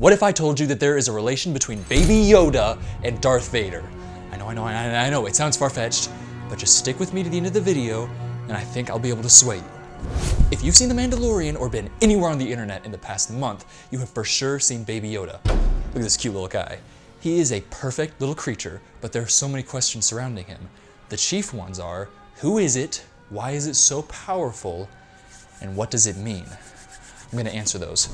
What if I told you that there is a relation between Baby Yoda and Darth Vader? I know, it sounds far-fetched, but just stick with me to the end of the video, and I think I'll be able to sway you. If you've seen The Mandalorian or been anywhere on the internet in the past month, you have for sure seen Baby Yoda. Look at this cute little guy. He is a perfect little creature, but there are so many questions surrounding him. The chief ones are, who is it, why is it so powerful, and what does it mean? I'm gonna answer those.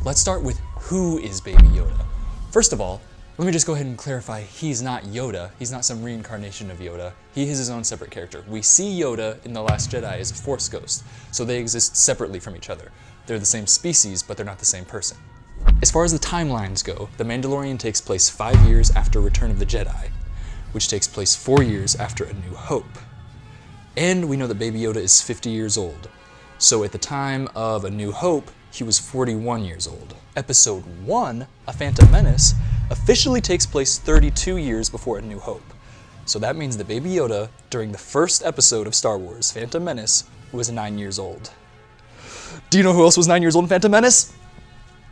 Let's start with who is Baby Yoda. First of all, let me just go ahead and clarify, he's not Yoda. He's not some reincarnation of Yoda. He is his own separate character. We see Yoda in The Last Jedi as a Force ghost, so they exist separately from each other. They're the same species, but they're not the same person. As far as the timelines go, The Mandalorian takes place 5 years after Return of the Jedi, which takes place 4 years after A New Hope. And we know that Baby Yoda is 50 years old. So at the time of A New Hope, he was 41 years old. Episode 1, A Phantom Menace, officially takes place 32 years before A New Hope. So that means that Baby Yoda, during the first episode of Star Wars, Phantom Menace, was 9 years old. Do you know who else was 9 years old in Phantom Menace?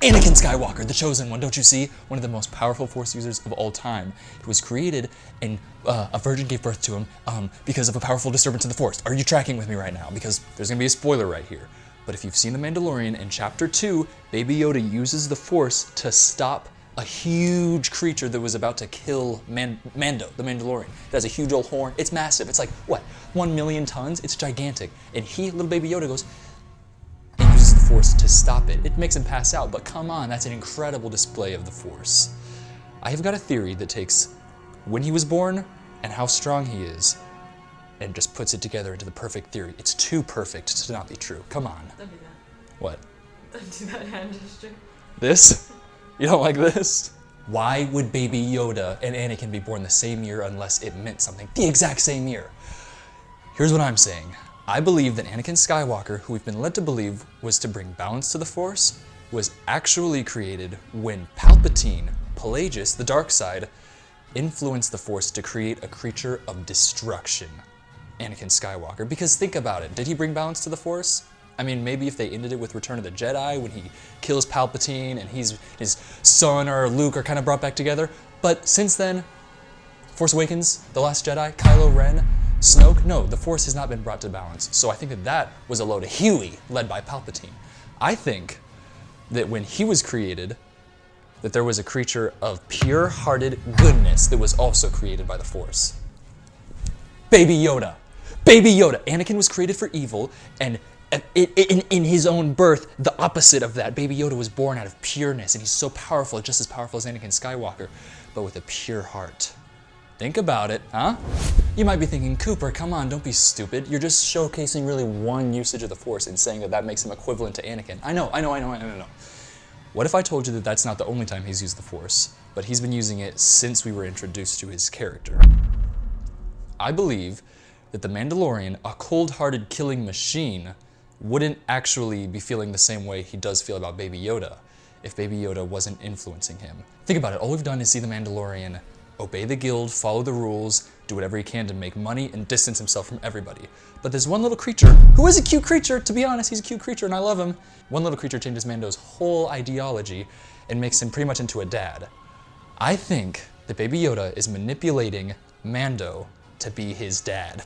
Anakin Skywalker, the chosen one, don't you see? One of the most powerful Force users of all time. He was created and a virgin gave birth to him because of a powerful disturbance in the Force. Are you tracking with me right now? Because there's gonna be a spoiler right here. But if you've seen The Mandalorian, in Chapter 2, Baby Yoda uses the Force to stop a huge creature that was about to kill Mando, the Mandalorian. It has a huge old horn. It's massive. It's like, what, 1 million tons? It's gigantic. And little Baby Yoda goes and uses the Force to stop it. It makes him pass out, but come on, that's an incredible display of the Force. I have got a theory that takes when he was born and how strong he is and just puts it together into the perfect theory. It's too perfect to not be true. Come on. Don't do that. What? Don't do that hand gesture. This? You don't like this? Why would Baby Yoda and Anakin be born the same year unless it meant something? The exact same year. Here's what I'm saying. I believe that Anakin Skywalker, who we've been led to believe was to bring balance to the Force, was actually created when Palpatine, Pelagius, the dark side, influenced the Force to create a creature of destruction. Anakin Skywalker. Because think about it, did he bring balance to the Force? I mean, maybe if they ended it with Return of the Jedi, when he kills Palpatine and his son or Luke are kind of brought back together. But since then, Force Awakens, The Last Jedi, Kylo Ren, Snoke, no, the Force has not been brought to balance. So I think that was a load of Huey led by Palpatine. I think that when he was created, that there was a creature of pure-hearted goodness that was also created by the Force. Baby Yoda. Baby Yoda. Anakin was created for evil, and in his own birth, the opposite of that. Baby Yoda was born out of pureness, and he's so powerful, just as powerful as Anakin Skywalker, but with a pure heart. Think about it, huh? You might be thinking, Cooper, come on, don't be stupid. You're just showcasing really one usage of the Force and saying that makes him equivalent to Anakin. I know. What if I told you that that's not the only time he's used the Force, but he's been using it since we were introduced to his character? I believe that the Mandalorian, a cold-hearted killing machine, wouldn't actually be feeling the same way he does feel about Baby Yoda if Baby Yoda wasn't influencing him. Think about it, all we've done is see the Mandalorian obey the guild, follow the rules, do whatever he can to make money and distance himself from everybody. But there's one little creature, who is a cute creature, to be honest, he's a cute creature and I love him. One little creature changes Mando's whole ideology and makes him pretty much into a dad. I think that Baby Yoda is manipulating Mando to be his dad.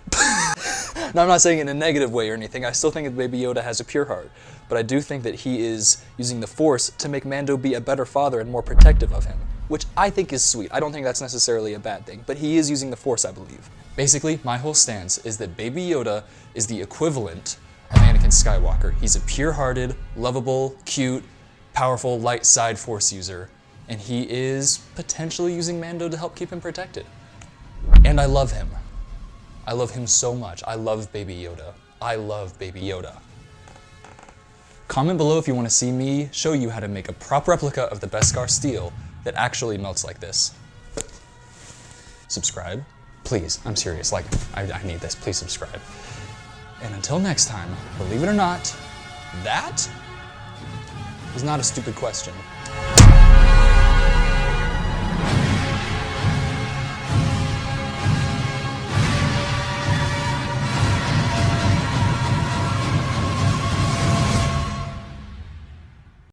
Now, I'm not saying it in a negative way or anything. I still think that Baby Yoda has a pure heart. But I do think that he is using the Force to make Mando be a better father and more protective of him, which I think is sweet. I don't think that's necessarily a bad thing, but he is using the Force, I believe. Basically, my whole stance is that Baby Yoda is the equivalent of Anakin Skywalker. He's a pure-hearted, lovable, cute, powerful, light side Force user, and he is potentially using Mando to help keep him protected. And I love him. I love him so much. I love Baby Yoda. I love Baby Yoda. Comment below if you want to see me show you how to make a prop replica of the Beskar steel that actually melts like this. Subscribe. Please, I'm serious. Like, I need this. Please subscribe. And until next time, believe it or not, that was not a stupid question.